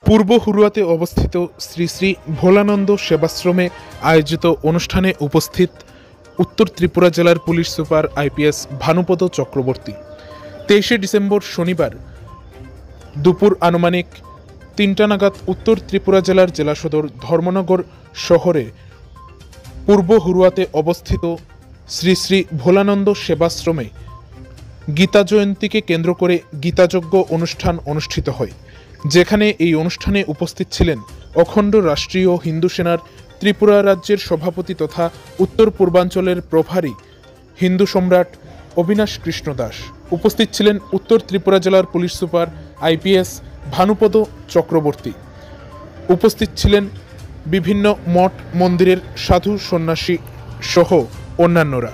পূর্ব হুরুয়াতে অবস্থিত শ্রী শ্রী ভোলানন্দ সেবাশ্রমে আয়োজিত অনুষ্ঠানে উপস্থিত উত্তর ত্রিপুরা জেলার police super IPS Bhanupada Chakraborty. 23শে ডিসেম্বর শনিবার দুপুর আনুমানিক 3টা নাগাদ উত্তর ত্রিপুরা জেলার জেলা সদর ধর্মনগর শহরে পূর্ব হুরুয়াতে অবস্থিত শ্রী শ্রী ভোলানন্দ সেবাশ্রমে গীতা জয়ন্তীকে কেন্দ্র করে গীতাযজ্ঞ অনুষ্ঠান অনুষ্ঠিত হয়, যেখানে এই অনুষ্ঠানে উপস্থিত ছিলেন অখণ্ড রাষ্ট্রীয় হিন্দু সেনার ত্রিপুরা রাজ্যের সভাপতি তথা উত্তর পূর্বাঞ্চলের প্রভারী হিন্দু সম্রাট অবিনাশ কৃষ্ণ দাস। উপস্থিত ছিলেন উত্তর ত্রিপুরা জেলার police super IPS Bhanupada Chakraborty. উপস্থিত ছিলেন বিভিন্ন মঠ মন্দিরের সাধু সন্ন্যাসী সহ অন্যান্যরা।